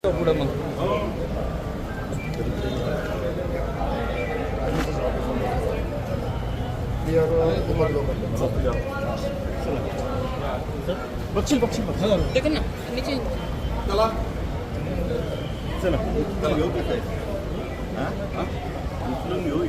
पुढे मग बक्षील बक्षील ते ना नीचे चला चला चला घेऊ काय हां हां उचलून घेऊ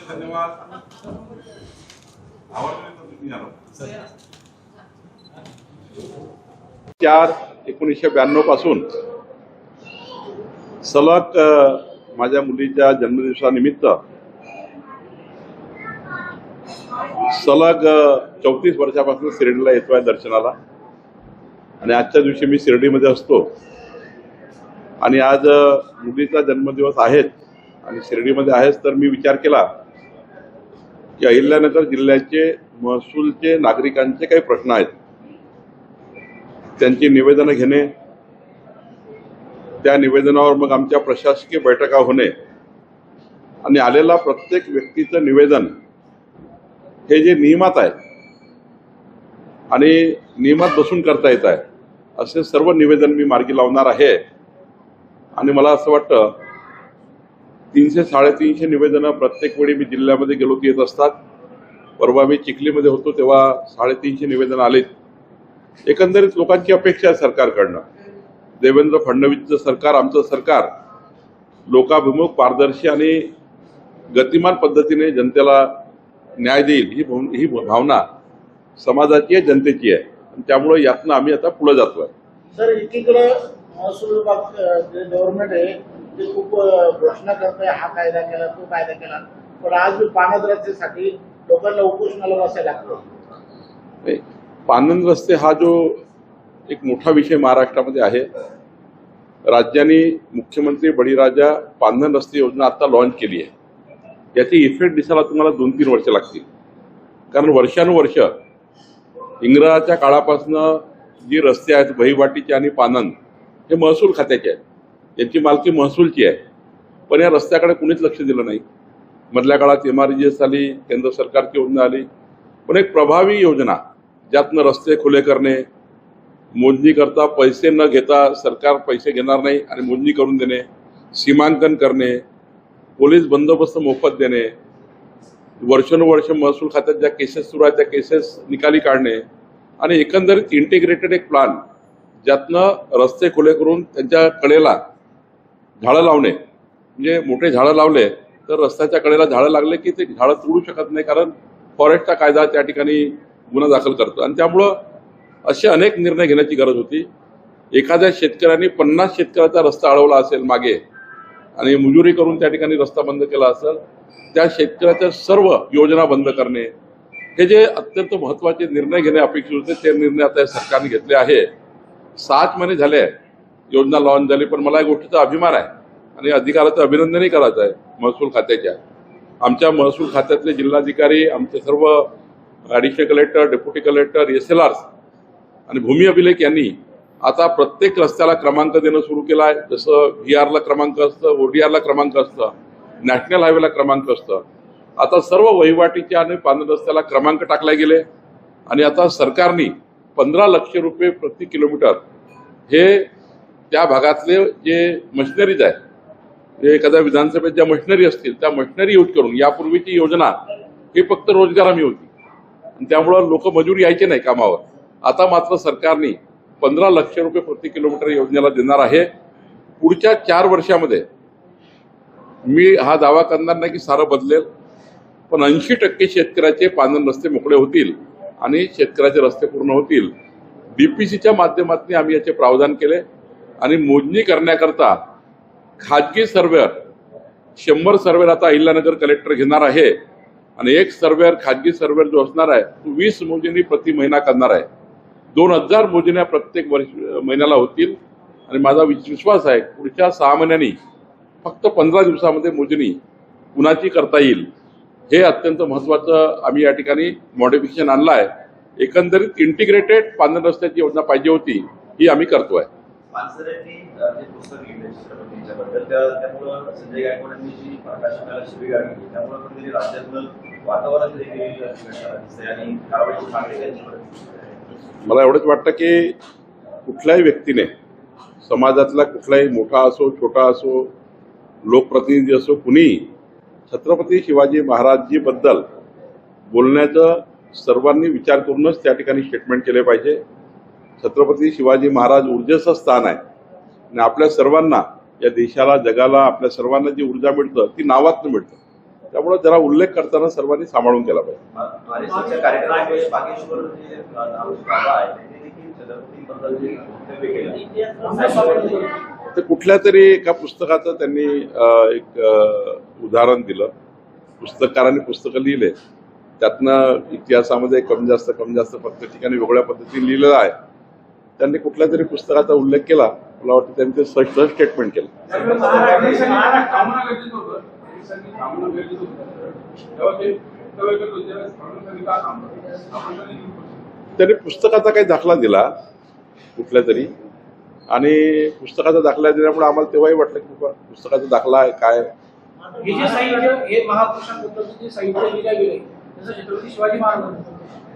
धन्यवाद 4/1992 पासून सलग माझ्या मुलीच्या जन्मदिवसानिमित्त सलग 34 वर्षापासून शिर्डीला येतोय दर्शनाला आणि आजच्या दिवशी मी शिर्डीमध्ये असतो आणि आज मुलीचा जन्मदिवस आहे आणि शिर्डीमध्ये आहेच तर मी विचार केला की अहिल्यानगर जिल्ह्याचे महसूलचे नागरिकांचे काही प्रश्न आहेत त्यांची निवेदनं घेणे त्या निवेदनावर मग आमच्या प्रशासकीय बैठका होणे आणि आलेला प्रत्येक व्यक्तीचं निवेदन हे जे नियमात आहे आणि नियमात बसून करता येत आहे असे सर्व निवेदन मी मार्गी लावणार आहे आणि मला असं वाटतं 300-350 निवेदनं प्रत्येक वेळी मी जिल्ह्यामध्ये गेलो की येत असतात. परवा मी चिखलीमध्ये होतो तेव्हा 350 निवेदनं आलीत. एकंदरीत लोकांची अपेक्षा आहे सरकारकडनं. देवेंद्र फडणवीसचं सरकार आमचं सरकार लोकाभिमुख पारदर्शी आणि गतिमान पद्धतीने जनतेला न्याय देईल ही भावना समाजाची आहे जनतेची आहे आणि त्यामुळे यातनं आम्ही आता पुढे जातोय. सर एकीकडे महसूल गव्हर्नमेंट आहे ते खूप घोषणा करतोय हा कायदा केला तो कायदा केला पण आज पानद रस्त्यासाठी लोकांना उपोषणाला बसायला लागतो. पानंद रस्ते हा जो एक मोठा विषय महाराष्ट्रामध्ये आहे. राज्याने मुख्यमंत्री बळीराजा पानंद रस्ते योजना आता लॉन्च केली आहे. याची इफेक्ट दिसायला तुम्हाला 2-3 वर्ष लागतील कारण वर्षानुवर्ष इंग्रजाच्या काळापासून जी रस्ते आहेत बहिवाटीचे आणि पानंद हे महसूल खात्याचे आहेत. याची मालकी महसूलची आहे पण या रस्त्याकडे कुणीच लक्ष दिलं नाही. मधल्या काळात MRGS आली केंद्र सरकारची योजना आली पण एक प्रभावी योजना ज्यातनं रस्ते खुले करणे मोजणी करता पैसे न घेता सरकार पैसे घेणार नाही आणि मोजणी करून देणे सीमांकन करणे पोलीस बंदोबस्त मोफत देणे वर्षानुवर्ष महसूल खात्यात ज्या केसेस सुरू आहेत त्या केसेस निकाली काढणे आणि एकंदरीत इंटिग्रेटेड एक प्लॅन ज्यातनं रस्ते खुले करून त्यांच्या कडेला झाडं लावणे म्हणजे मोठे झाडं लावले तर रस्त्याच्या कडेला झाडं लागले की ते झाडं तोडू शकत नाही कारण फॉरेस्टचा कायदा त्या ठिकाणी गुन्हा दाखल करतो आणि त्यामुळं असे अनेक निर्णय घेण्याची गरज होती. एखाद्या शेतकऱ्यांनी 50 शेतकऱ्याचा रस्ता अडवला असेल मागे आणि मजुरी करून त्या ठिकाणी रस्ता बंद केला असेल त्या शेतकऱ्याच्या सर्व योजना बंद करणे हे जे अत्यंत महत्त्वाचे निर्णय घेणे अपेक्षित होते ते निर्णय आता सरकारने घेतले आहे. 7 महिने झाले योजना लॉन्च झाली पण मला या गोष्टीचा अभिमान आहे आणि अधिकाराचं अभिनंदनही करायचं आहे महसूल खात्याच्या. आमच्या महसूल खात्यातले जिल्हाधिकारी आमचे सर्व additional collector deputy collector SLRs आणि भूमी अभिलेख यांनी आता प्रत्येक रस्त्याला क्रमांक देणं सुरू केला आहे. जसं VRला क्रमांक असतं ODRला क्रमांक असतं नॅशनल हायवेला क्रमांक असतं आता सर्व वहिवाटीच्या आणि पांढऱ्या रस्त्याला क्रमांक टाकले गेले आणि आता सरकारने 15 लाख रुपये प्रति किलोमीटर हे त्या भागातले जे मशिनरीज आहे, जे एखाद्या विधानसभेत ज्या मशिनरी असतील त्या मशिनरी यूज करून, यापूर्वीची योजना ही फक्त रोजगारामी होती आणि त्यामुळं लोक मजूर यायचे नाही कामावर. आता मात्र सरकारने 15 लाख रुपये प्रति किलोमीटर योजनेला देणार आहे. पुढच्या 4 वर्षामध्ये मी हा दावा करणार नाही की सारं बदलेल, पण 80% शेतकऱ्याचे पांढरे रस्ते मोकळे होतील आणि शेतकऱ्याचे रस्ते पूर्ण होतील. डीपीसीच्या माध्यमातून आम्ही याचे प्रावधान केले आणि मोजणी करण्याकरता खाजगी सर्वेअर 100 सर्वेअर आता अहिल्यानगर कलेक्टर घेणार आहे आणि एक सर्वेअर, खाजगी सर्वेअर जो असणार आहे तो 20 मोजणी प्रति महिना करणार आहे. 2000 मोजण्या प्रत्येक महिन्याला होतील आणि माझा विश्वास आहे पुढच्या 6 महिन्यांनी फक्त 15 दिवसामध्ये मोजणी कुणाची करता येईल. हे अत्यंत महत्वाचं आम्ही या ठिकाणी मॉडिफिकेशन आणलं आहे. एकंदरीत इंटिग्रेटेड पांढऱ्या रस्त्याची योजना पाहिजे होती, ही आम्ही करतोय. मानसरेंनी जे पुस्तक लिहिलं छत्रपतींच्याबद्दल, त्यामुळं संजय गायकवाडांनी जी प्रकाशनाला शिबिर घेतली त्यामुळे कुठेतरी राज्यातलं वातावरण दिसतंय आणि कारवाईची मागणी त्यांची. मला एवढंच वाटतं की कुठल्याही व्यक्तीने, समाजातला कुठलाही मोठा असो छोटा असो, लोकप्रतिनिधी असो, कुणी छत्रपती शिवाजी महाराजजीबद्दल बोलण्याचं सर्वांनी विचार करूनच त्या ठिकाणी स्टेटमेंट केले पाहिजे. छत्रपती शिवाजी महाराज ऊर्जेचं स्थान आहे आणि आपल्या सर्वांना, या देशाला, जगाला, आपल्या सर्वांना जी ऊर्जा मिळतं ती नावातनं मिळतं. त्यामुळे जरा उल्लेख करताना सर्वांनी सांभाळून केला पाहिजे. कार्यक्रमामध्ये बागेश्वर जे बाबा आहे त्यांनी देखील छत्रपतींबद्दल जे वक्तव्य केलं, ते कुठल्या तरी एका पुस्तकाचं त्यांनी एक उदाहरण दिलं. पुस्तककारांनी पुस्तकं लिहिले, त्यातनं इतिहासामध्ये कमी जास्त प्रत्येक ठिकाणी वेगळ्या पद्धतीने लिहिलेलं आहे. त्यांनी कुठल्या तरी पुस्तकाचा उल्लेख केला, मला वाटतं त्यांनी ते सहज स्टेटमेंट केलं. त्यांनी पुस्तकाचा काही दाखला दिला कुठल्या तरी, आणि पुस्तकाचा दाखला दिल्यामुळे आम्हाला तेव्हाही वाटलं की पुस्तकाचा दाखला आहे काय. हे जे साहित्य, हे महापुरुषांबद्दलचं जे साहित्य लिहिलं गेलंय जसं छत्रपती शिवाजी महाराजांचं,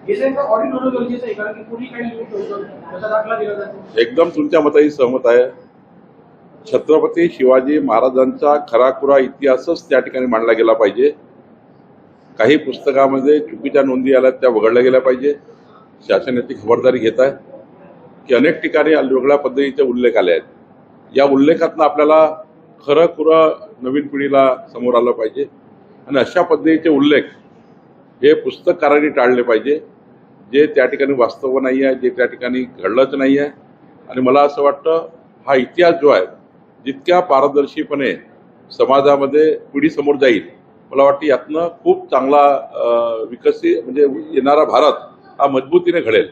हे जे ऑडिट होणं गरजेचं आहे, कारण की कोणी काही लिहून ठेवतं त्याचा दाखला दिला जातो. एकदम तुमच्या मताशी सहमत आहे. छत्रपती शिवाजी महाराजांचा खराखुरा इतिहासच त्या ठिकाणी मांडला गेला पाहिजे. काही पुस्तकामध्ये चुकीच्या नोंदी आल्या त्या वगळल्या गेल्या पाहिजे. शासन याची खबरदारी घेत आहे की अनेक ठिकाणी वेगळ्या पद्धतीचे उल्लेख आले आहेत. या उल्लेखातनं आपल्याला खरं खुरं नवीन पिढीला समोर आलं पाहिजे आणि अशा पद्धतीचे उल्लेख हे पुस्तककारांनी टाळले पाहिजे, जे त्या ठिकाणी वास्तव नाही आहे, जे त्या ठिकाणी घडलंच नाही आहे. आणि मला असं वाटतं हा इतिहास जो आहे जितक्या पारदर्शीपणे समाजामध्ये पिढीसमोर जाईल, मला वाटतं यातनं खूप चांगला विकसित म्हणजे येणारा भारत हा मजबूतीने घडेल.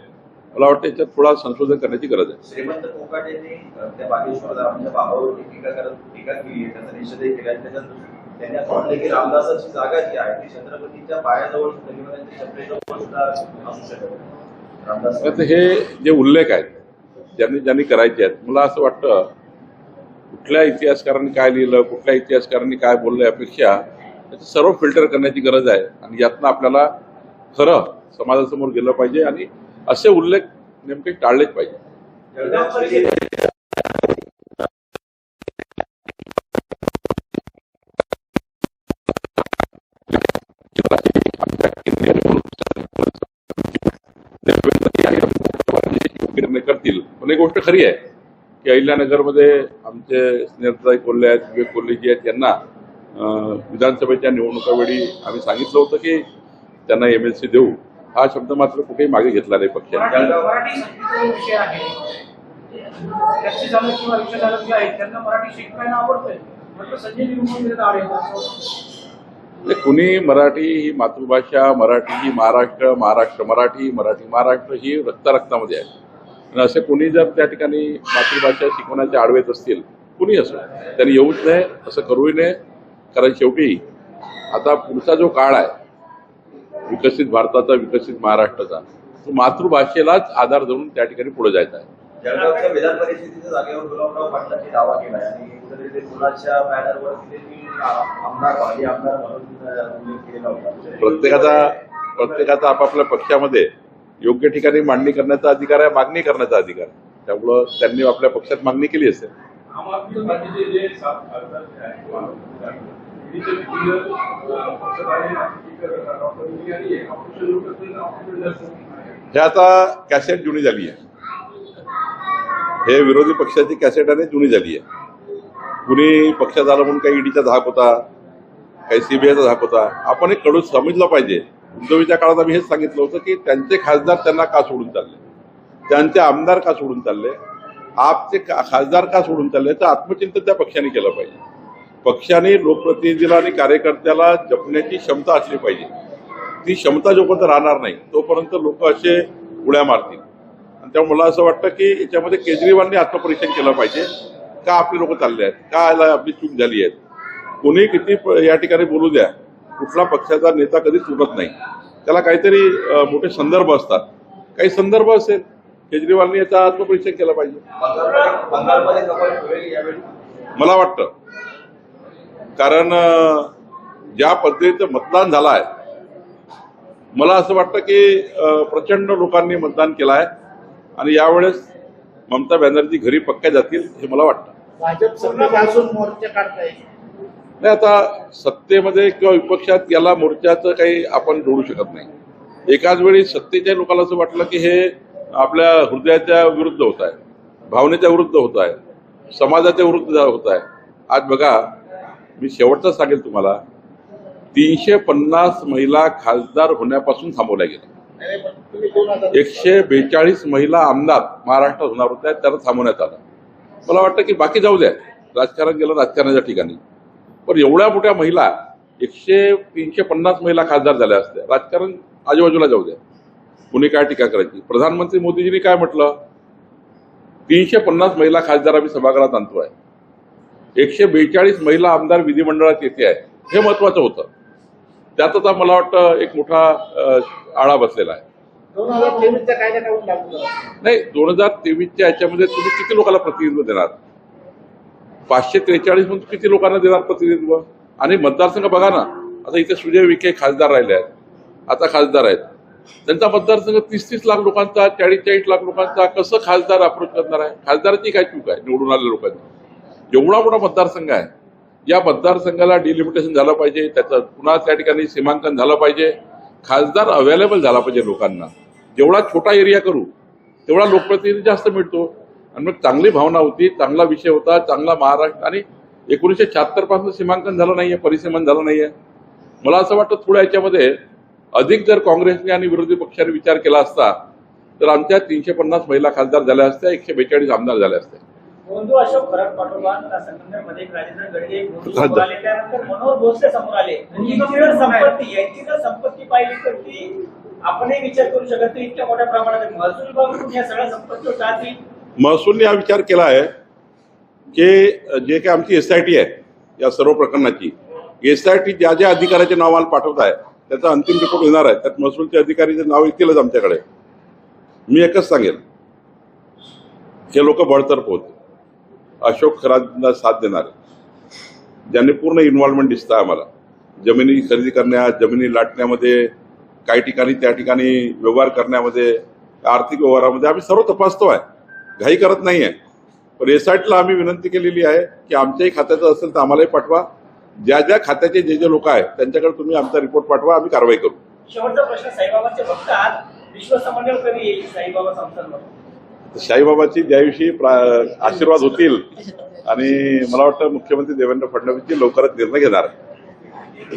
मला वाटतं याच्यात थोडा संशोधन करण्याची गरज आहे. श्रीमंत कोकाटेंनी त्या बागेश्वर रामाच्या बाबावरती टीका केली, त्याचा निषेधही केला. त्याच्यात त्यांनी असं म्हटलं की रामदासाची जागा जी आहे ती छत्रपतींच्या पायाजवळ किंवा त्यांच्या छत्रेजवळ सुद्धा असू शकत. रामदास हे जे उल्लेख आहेत ज्यांनी करायचे आहेत, मला असं वाटतं कुठल्या इतिहासकारांनी काय लिहिलं, कुठल्या इतिहासकारांनी काय बोललं यापेक्षा त्याचं सर्व फिल्टर करण्याची गरज आहे आणि यातनं आपल्याला खरं समाजासमोर गेलं पाहिजे आणि असे उल्लेख नेमके टाळलेच पाहिजे. करतील. पण एक गोष्ट खरी आहे की अहिल्यानगरमध्ये आमचे स्नेहताई कोल्हे आहेत, विवेक कोल्हे जी आहेत, त्यांना विधानसभेच्या निवडणुकावेळी आम्ही सांगितलं होतं की त्यांना MLC देऊ. हा शब्द मात्र कुठेही मागे घेतला नाही पक्षाने. मराठी संस्कृतीचा विषय आहे, टॅक्सी चालक किंवा रिक्षा चालक जे आहेत त्यांना मराठी शिकायला आवडतंय, मात्र संजय निर्मूल आढळतात. कुणी मराठी ही मातृभाषा, मराठी ही महाराष्ट्र, महाराष्ट्र मराठी, मराठी महाराष्ट्र ही रक्तामध्ये आहे. आणि असे कोणी जर त्या ठिकाणी मातृभाषा शिकवण्याच्या आडवेत असतील, कुणी असो, त्यांनी येऊच नये, असं करूही नये. कारण शेवटी आता पुढचा जो काळ आहे विकसित भारताचा, विकसित महाराष्ट्राचा, तो मातृभाषेलाच आधार धरून त्या ठिकाणी पुढे जायचा आहे. जळगावच्या विधान परिषदेच्या जागेवर गुलाबराव पाटलांनी दावा केला आणि कुठेतरी ते मुलाच्या बॅनरवरती ते आमदार माजी आमदार म्हणून उल्लेख केलेला होता. प्रत्येकाचा आपापल्या पक्षामध्ये योग्य ठिकाणी मांडणी करण्याचा अधिकार आहे, मागणी करण्याचा अधिकार आहे. त्यामुळं त्यांनी आपल्या पक्षात मागणी केली असेल. आम आदमी पार्टीचे जे 7 खासदार जे आहेत हे आता कॅसेट जुनी झाली आहे. हे विरोधी पक्षाची कॅसेट आणि जुनी झाली आहे. कुणी पक्षात आलं म्हणून काही ईडीचा धाक होता, काही सीबीआयचा धाक होता. आपण एक कडू समजलं पाहिजे. उद्धवीच्या काळात आम्ही हेच सांगितलं होतं की त्यांचे खासदार त्यांना का सोडून चालले, त्यांचे आमदार का सोडून चालले, आपचे खासदार का सोडून चालले, तर आत्मचिंतन त्या पक्षाने केलं पाहिजे. पक्षाने लोकप्रतिनिधीला आणि कार्यकर्त्याला जपण्याची क्षमता असली पाहिजे. ती क्षमता जोपर्यंत राहणार नाही तोपर्यंत लोक असे उड्या मारतील. आणि त्यामुळे मला असं वाटतं की याच्यामध्ये केजरीवालने आत्मपरीक्षण केलं पाहिजे. का आपले लोक चालले आहेत, का आपली चूक झाली आहे. कोणी किती या ठिकाणी बोलू द्या, कुठला पक्षाचा नेता कधीच सुटत नाही. त्याला काहीतरी मोठे संदर्भ असतात. काही संदर्भ असेल, केजरीवालने याचं आत्मपरीक्षण केलं पाहिजे. बंगालमध्ये कपाल ठेवेल यावेळी मला वाटतं, कारण ज्या पद्धतीचं मतदान झालं आहे, मला असं वाटतं की प्रचंड लोकांनी मतदान केलं आहे आणि यावेळेस ममता बॅनर्जी घरी पक्क्या जातील हे मला वाटतं. भाजप सत्तेपासून मोर्चे काढताय. नाही, आता सत्तेमध्ये किंवा विपक्षात याला मोर्चाचं काही आपण जोडू शकत नाही. एकाच वेळी सत्तेच्या लोकांना असं वाटलं की हे आपल्या हृदयाच्या विरुद्ध होत आहे, भावनेच्या विरुद्ध होत आहे, समाजाच्या विरुद्ध होत आहे. आज बघा, मी शेवटचं सांगेल तुम्हाला, 350 महिला खासदार होण्यापासून थांबवल्या गेल्या. 142 महिला आमदार महाराष्ट्रात होणार होत्या, त्याला थांबवण्यात आलं. मला वाटतं की बाकी जाऊ द्या, राजकारण गेलं राजकारणाच्या ठिकाणी, पण एवढ्या मोठ्या महिला 350 महिला खासदार झाल्या असत्या. राजकारण आजूबाजूला जाऊ द्या, कुणी काय टीका करायची. प्रधानमंत्री मोदीजींनी काय म्हटलं, 350 महिला खासदार आम्ही सभागृहात आणतोय, 142 महिला आमदार विधिमंडळात येते आहे. हे महत्वाचं होतं. त्यातच मला वाटतं एक मोठा आळा बसलेला आहे. 2023चा कायदा काढून लागू करा. नाही, 2023च्या याच्यामध्ये तुम्ही किती लोकांना प्रतिनिधित्व देणार? 543 म्हणून किती लोकांना देणार प्रतिनिधित्व? आणि मतदारसंघ बघा ना, आता इथे सुजय विखे खासदार राहिले आहेत, आता खासदार आहेत. त्यांचा मतदारसंघ 30-30 लाख लोकांचा, 40-40 लाख लोकांचा. कसं खासदार अप्रोच करणार आहे? खासदाराची काय चूक आहे निवडून आलेल्या लोकांनी? एवढा मोठा मतदारसंघ आहे, या मतदारसंघाला डिलिमिटेशन झालं पाहिजे, त्याचं पुन्हा त्या ठिकाणी सीमांकन झालं पाहिजे, खासदार अवेलेबल झाला पाहिजे लोकांना. जेवढा छोटा एरिया करू तेवढा लोकप्रतिनिधी जास्त मिळतो. आणि मग चांगली भावना होती, चांगला विषय होता, चांगला महाराष्ट्र. आणि 1976 पासून सीमांकन झालं नाहीये, परिसीमन झालं नाहीये. मला असं वाटतं थोड्या याच्यामध्ये अधिक जर काँग्रेसने आणि विरोधी पक्षाने विचार केला असता तर आमच्या 350 महिला खासदार झाल्या असत्या, 142 आमदार झाल्या असत्या. बंधू अशोक खरड पाठोपाठ संगमनेरमध्ये राजेंद्र गडगे एक बंधू समोर आले, त्यानंतर मनोहर भोसले समोर आले. यांची जर संपत्ती पाहिली तर ती आपणही विचार करू शकत नाही. इतक्या मोठ्या प्रमाणात महसूल विभागाकडून या सगळ्या संपत्तीवर टाळतील. महसूलने हा विचार केला आहे की जे काही आमची SIT आहे या सर्व प्रकरणाची, SIT ज्या ज्या अधिकाऱ्याचे नाव मला पाठवत आहे त्याचा अंतिम रिपोर्ट येणार आहे. त्यात महसूलचे अधिकारीचे नाव येतीलच आमच्याकडे. मी एकच सांगेल, हे लोक बळतर्फ होते, अशोक खरातांना साथ देणारे, ज्यांनी पूर्ण इन्व्हॉल्वमेंट दिसतं आम्हाला जमिनी खरेदी करण्यात, जमिनी लाटण्यामध्ये, काही ठिकाणी त्या ठिकाणी व्यवहार करण्यामध्ये, आर्थिक व्यवहारामध्ये. आम्ही सर्व तपासतो आहे, घाई करत नाही आहे. पण SITला आम्ही विनंती केलेली आहे की आमच्याही खात्याचं असेल तर आम्हालाही पाठवा. ज्या ज्या खात्याचे जे जे लोक आहेत त्यांच्याकडे तुम्ही आमचा रिपोर्ट पाठवा, आम्ही कारवाई करू. शेवटचा प्रश्न, साईबाबांचे भक्त आहात, विश्वसमंडळ कधी येईल साईबाबा संस्थांवर? साईबाबाची ज्याविषयी आशीर्वाद होतील आणि मला वाटतं मुख्यमंत्री देवेंद्र फडणवीसजी लवकरच निर्णय घेणार आहे.